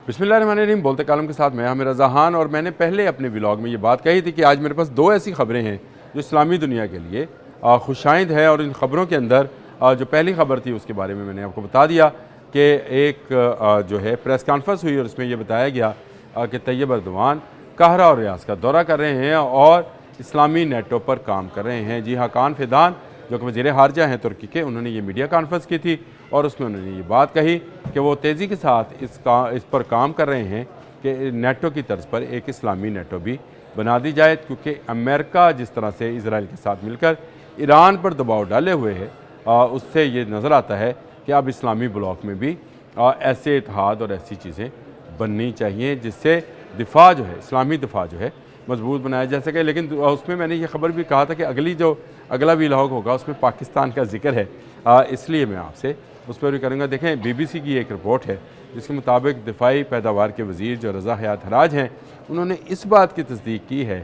बिस्मिल्लाहिर्रहमानिर्रहीम। बोलते कालम के साथ मैं आमिर रज़ा खान। और मैंने पहले अपने व्लॉग में ये बात कही थी कि आज मेरे पास दो ऐसी खबरें हैं जो इस्लामी दुनिया के लिए खुशाइंद है। और इन खबरों के अंदर जो पहली खबर थी उसके बारे में मैंने आपको बता दिया कि एक जो है प्रेस कॉन्फ्रेंस हुई और उसमें यह बताया गया कि तैयब अर्दवान काहरा और रियाज का दौरा कर रहे हैं और इस्लामी नेटो पर काम कर रहे हैं। जी हाँ, कान फिदान जो कि वज़ीर ख़ारजा हैं तुर्की के, उन्होंने ये मीडिया कॉन्फ्रेंस की थी और उसमें उन्होंने ये बात कही कि वो तेज़ी के साथ इस पर काम कर रहे हैं कि नेटो की तर्ज पर एक इस्लामी नेटो भी बना दी जाए, क्योंकि अमेरिका जिस तरह से इजराइल के साथ मिलकर ईरान पर दबाव डाले हुए है, उससे ये नज़र आता है कि अब इस्लामी ब्लॉक में भी ऐसे इत्तेहाद और ऐसी चीज़ें बननी चाहिए जिससे दिफा जो है, इस्लामी दिफा जो है मजबूत बनाया जा सके। लेकिन उसमें मैंने ये खबर भी कहा था कि अगला व्लॉग होगा उसमें पाकिस्तान का जिक्र है, इसलिए मैं आपसे उस पर भी करूँगा। देखें, BBC की एक रिपोर्ट है जिसके मुताबिक दिफाई पैदावार के वज़ीर जो रज़ा हयात हराज हैं, उन्होंने इस बात की तस्दीक की है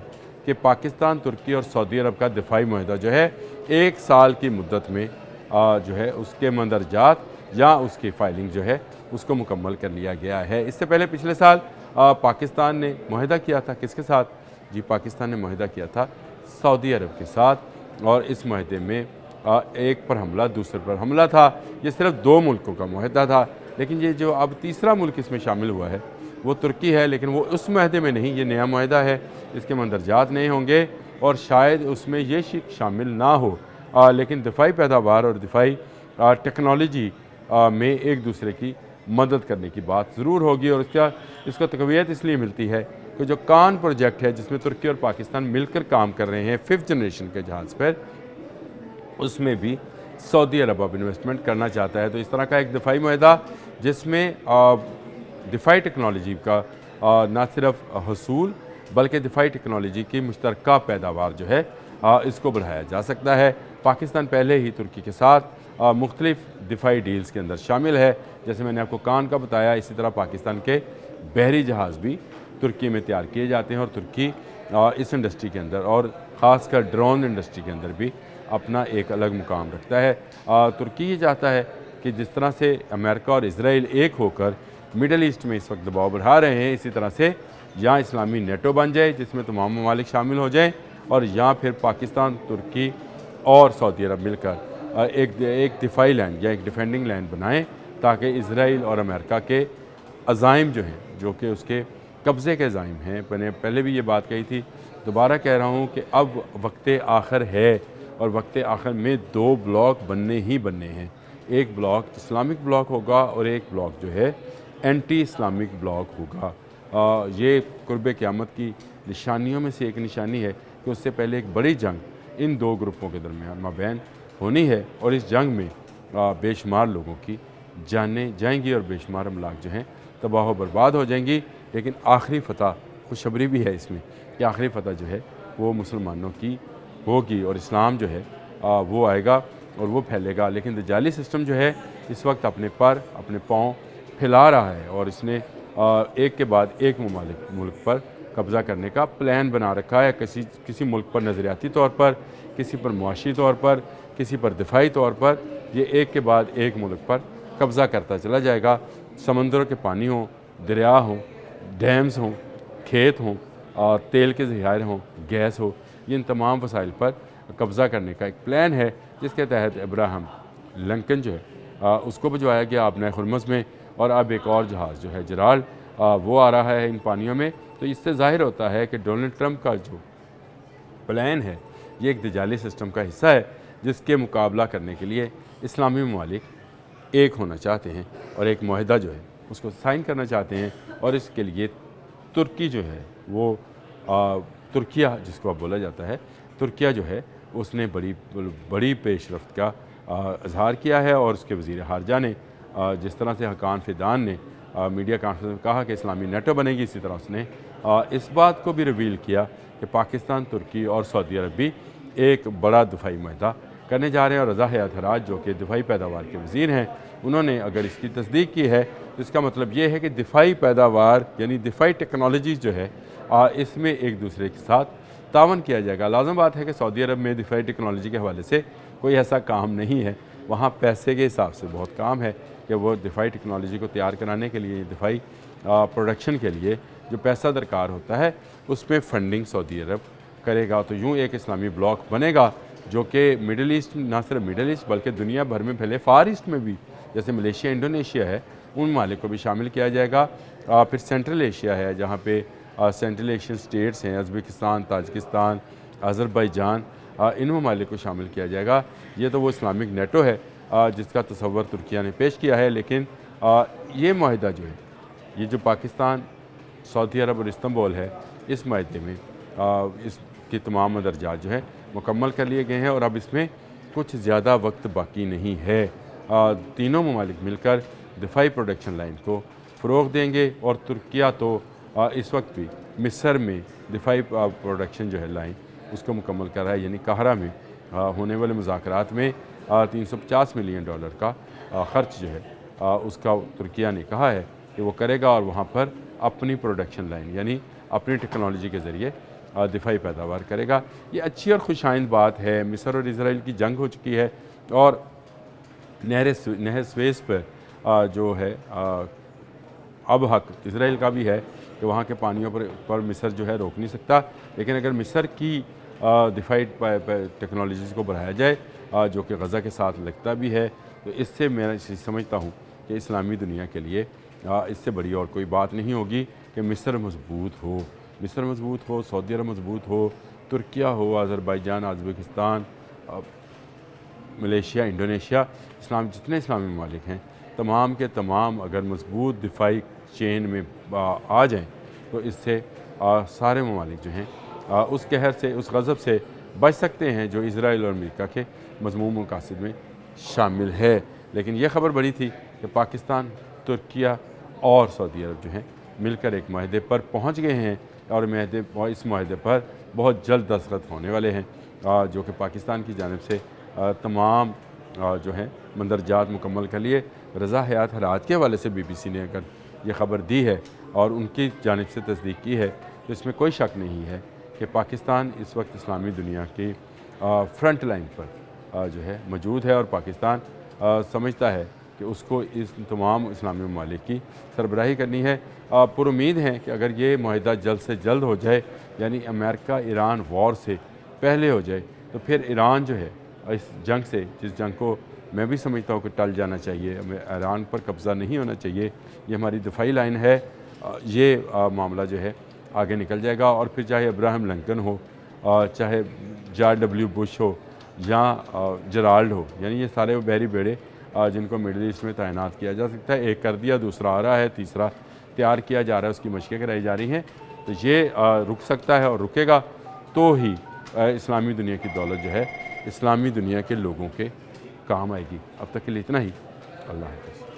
कि पाकिस्तान, तुर्की और सऊदी अरब का दिफाई मुआहदा जो है 1 साल की मुद्दत में जो है उसके मंदरजात या उसकी फाइलिंग जो है उसको मुकम्मल कर लिया गया है। इससे पहले पिछले साल पाकिस्तान ने मुआहदा किया था, किसके साथ? जी, पाकिस्तान ने मुआहदा किया था सऊदी अरब के साथ, और इस मुआहदे में एक पर हमला, दूसरे पर हमला था। ये सिर्फ 2 मुल्कों का मुआहदा था, लेकिन ये जो अब तीसरा मुल्क इसमें शामिल हुआ है वो तुर्की है, लेकिन वो उस मुआहदे में नहीं, ये नया मुआहदा है, इसके मंदरजात नहीं होंगे और शायद उसमें ये शामिल ना हो। लेकिन दिफाई पैदावार और दिफाई टेक्नोलॉजी में एक दूसरे की मदद करने की बात ज़रूर होगी। और इसको तक़वियत इसलिए मिलती है कि जो कान प्रोजेक्ट है जिसमें तुर्की और पाकिस्तान मिलकर काम कर रहे हैं 5th जनरेशन के जहाज़ पर, उसमें भी सऊदी अरब अब इन्वेस्टमेंट करना चाहता है। तो इस तरह का एक दिफाई मुआहदा जिसमें दिफाई टेक्नोलॉजी का न सिर्फ हसूल बल्कि दिफाई टेक्नोलॉजी की मुश्तरका पैदावार जो है इसको बढ़ाया जा सकता है। पाकिस्तान पहले ही तुर्की के साथ मुख्तलिफ दिफाई डील्स के अंदर शामिल है, जैसे मैंने आपको कान का बताया। इसी तरह पाकिस्तान के बहरी जहाज़ भी तुर्की में तैयार किए जाते हैं और तुर्की इस इंडस्ट्री के अंदर और ख़ासकर ड्रोन इंडस्ट्री के अंदर भी अपना एक अलग मुकाम रखता है। तुर्की ये चाहता है कि जिस तरह से अमेरिका और इजराइल एक होकर मिडल ईस्ट में इस वक्त दबाव बढ़ा रहे हैं, इसी तरह से या इस्लामी नेटो बन जाए जिसमें तमाम ममालिक शामिल हो जाएं, और या फिर पाकिस्तान, तुर्की और सऊदी अरब मिलकर एक दिफाई लैंड या एक डिफेंडिंग लैंड बनाएं, ताकि इजराइल और अमेरिका के अज़ाइम जो हैं, जो कि उसके कब्ज़े के अज़ाइम हैं, मैंने पहले भी ये बात कही थी, दोबारा कह रहा हूँ कि अब वक्त आखिर है और वक्त आखिर में 2 ब्लॉक बनने ही बनने हैं। एक ब्लॉक इस्लामिक ब्लॉक होगा और एक ब्लॉक जो है एंटी इस्लामिक ब्लॉक होगा। ये कुर्ब क़यामत की निशानियों में से एक निशानी है कि उससे पहले एक बड़ी जंग इन 2 ग्रुपों के दरमियान माबैन होनी है, और इस जंग में बेशुमार लोगों की जानें जाएंगी और बेशुमार अमलाक जो हैं तबाह व बर्बाद हो जाएंगी। लेकिन आखिरी फ़तह, खुशखबरी भी है इसमें कि आखिरी फ़तह जो है वो मुसलमानों की होगी और इस्लाम जो है वो आएगा और वो फैलेगा। लेकिन दजाली सिस्टम जो है इस वक्त अपने पाँव फैला रहा है और इसने एक के बाद एक मुल्क पर कब्ज़ा करने का प्लान बना रखा है। किसी मुल्क पर नज़रियाती तौर पर, किसी पर मुआशी तौर पर, किसी पर दिफाई तौर पर, ये एक के बाद एक मुल्क पर कब्ज़ा करता चला जाएगा। समंदरों के पानी हों, दरिया हों, डैम्स हों, खेत हों, तेल के ज़खायर हों, गैस हो, ये इन तमाम वसाइल पर कब्ज़ा करने का एक प्लान है, जिसके तहत अब्राहम लिंकन जो है उसको भिजवाया गया अपने हुर्मुज़ में, और अब एक और जहाज़ जो है जराल वो आ रहा है इन पानियों में। तो इससे ज़ाहिर होता है कि डोनाल्ड ट्रंप का जो प्लान है ये एक दजाली सिस्टम का हिस्सा है, जिसके मुकाबला करने के लिए इस्लामी ममालिक एक होना चाहते हैं और एक मुआहदा जो है उसको साइन करना चाहते हैं। और इसके लिए तुर्की जो है वो तुर्किया जिसको अब बोला जाता है, तुर्किया जो है उसने बड़ी पेशरफ्त का इजहार किया है। और उसके वज़ीर ख़ारजा ने जिस तरह से हकान फिदान ने मीडिया कॉन्फ्रेंस में कहा कि इस्लामी नेटो बनेगी, इसी तरह उसने इस बात को भी रिवील किया कि पाकिस्तान, तुर्की और सऊदी अरब भी एक बड़ा दिफाई मुआहदा करने जा रहे हैं। और रज़ा हयात हराज जो कि दिफाई पैदावार के वज़ीर हैं, उन्होंने अगर इसकी तस्दीक की है तो इसका मतलब ये है कि दिफाई पैदावार यानी दिफाई टेक्नोलॉजी जो है इसमें एक दूसरे के साथ तावन किया जाएगा। लाज़िम बात है कि सऊदी अरब में दिफाई टेक्नोलॉजी के हवाले से कोई ऐसा काम नहीं है, वहाँ पैसे के हिसाब से बहुत काम है कि वो दिफाई टेक्नोलॉजी को तैयार कराने के लिए, दिफाई پروڈکشن کے لیے جو پیسہ درکار ہوتا ہے اس میں فنڈنگ سعودی عرب کرے گا۔ تو یوں ایک اسلامی بلاک بنے گا جو کہ مڈل ایسٹ، نہ صرف مڈل ایسٹ بلکہ دنیا بھر میں پھیلے، فار ایسٹ میں بھی، جیسے ملیشیا انڈونیشیا ہے، ان ممالک کو بھی شامل کیا جائے گا۔ پھر سینٹرل ایشیا ہے جہاں پہ سینٹرل ایشین سٹیٹس ہیں، ازبکستان، تاجکستان، آذربائیجان، ان ممالک کو شامل کیا جائے گا۔ یہ تو وہ اسلامک نیٹو ہے جس کا تصور ترکیہ نے پیش کیا ہے، لیکن یہ معاہدہ جو ہے، یہ جو پاکستان، سعودی عرب اور استنبول ہے، اس معاہدے میں اس کی تمام مدرجات جو ہے مکمل کر لیے گئے ہیں، اور اب اس میں کچھ زیادہ وقت باقی نہیں ہے۔ تینوں ممالک مل کر دفاعی پروڈکشن لائن کو فروغ دیں گے، اور ترکیہ تو اس وقت بھی مصر میں دفاعی پروڈکشن جو ہے لائن اس کو مکمل کر رہا ہے، یعنی قاہرہ میں ہونے والے مذاکرات میں $350 ملین کا خرچ جو ہے اس کا ترکیہ نے کہا ہے کہ وہ کرے گا، اور وہاں پر اپنی پروڈکشن لائن یعنی اپنی ٹیکنالوجی کے ذریعے دفاعی پیداوار کرے گا۔ یہ اچھی اور خوشائند بات ہے۔ مصر اور اسرائیل کی جنگ ہو چکی ہے، اور نہر سویز پر جو ہے اب حق اسرائیل کا بھی ہے کہ وہاں کے پانیوں پر مصر جو ہے روک نہیں سکتا، لیکن اگر مصر کی دفاعی ٹیکنالوجیز کو بڑھایا جائے جو کہ غزہ کے ساتھ لگتا بھی ہے، تو اس سے میں سمجھتا ہوں کہ اسلامی دنیا کے لیے اس سے بڑی اور کوئی بات نہیں ہوگی کہ مصر مضبوط ہو، سعودی عرب مضبوط ہو، ترکیہ ہو، آذربائیجان، ازبکستان، ملیشیا، انڈونیشیا، جتنے اسلامی ممالک ہیں تمام کے تمام اگر مضبوط دفاعی چین میں آ جائیں تو اس سے سارے ممالک جو ہیں اس قہر سے، اس غضب سے بچ سکتے ہیں جو اسرائیل اور امریکہ کے مذموم مقاصد میں شامل ہے۔ لیکن یہ خبر بڑی تھی کہ پاکستان، ترکیہ اور سعودی عرب جو ہیں مل کر ایک معاہدے پر پہنچ گئے ہیں، اور اس معاہدے پر بہت جلد دستخط ہونے والے ہیں، جو کہ پاکستان کی جانب سے تمام جو ہیں مندرجات مکمل کر لیے۔ رضا حیات حرات کے حوالے سے BBC نے اگر یہ خبر دی ہے اور ان کی جانب سے تصدیق کی ہے تو اس میں کوئی شک نہیں ہے کہ پاکستان اس وقت اسلامی دنیا کی فرنٹ لائن پر جو ہے موجود ہے، اور پاکستان سمجھتا ہے کہ اس کو اس تمام اسلامی ممالک کی سربراہی کرنی ہے۔ پر امید ہیں کہ اگر یہ معاہدہ جلد سے جلد ہو جائے، یعنی امریکہ ایران وار سے پہلے ہو جائے، تو پھر ایران جو ہے اس جنگ سے، جس جنگ کو میں بھی سمجھتا ہوں کہ ٹل جانا چاہیے، ہمیں ایران پر قبضہ نہیں ہونا چاہیے، یہ ہماری دفاعی لائن ہے، یہ معاملہ جو ہے آگے نکل جائے گا، اور پھر چاہے ابراہم لنکن ہو، چاہے جارج ڈبلیو بش ہو، یا جرالڈ ہو، یعنی یہ سارے بحری بیڑے جن کو مڈل ایسٹ میں تعینات کیا جا سکتا ہے، ایک کر دیا، دوسرا آ رہا ہے، تیسرا تیار کیا جا رہا ہے، اس کی مشقیں کرائی جا رہی ہیں، تو یہ رک سکتا ہے، اور رکے گا تو ہی اسلامی دنیا کی دولت جو ہے اسلامی دنیا کے لوگوں کے کام آئے گی۔ اب تک کے لیے اتنا ہی۔ اللہ حافظ۔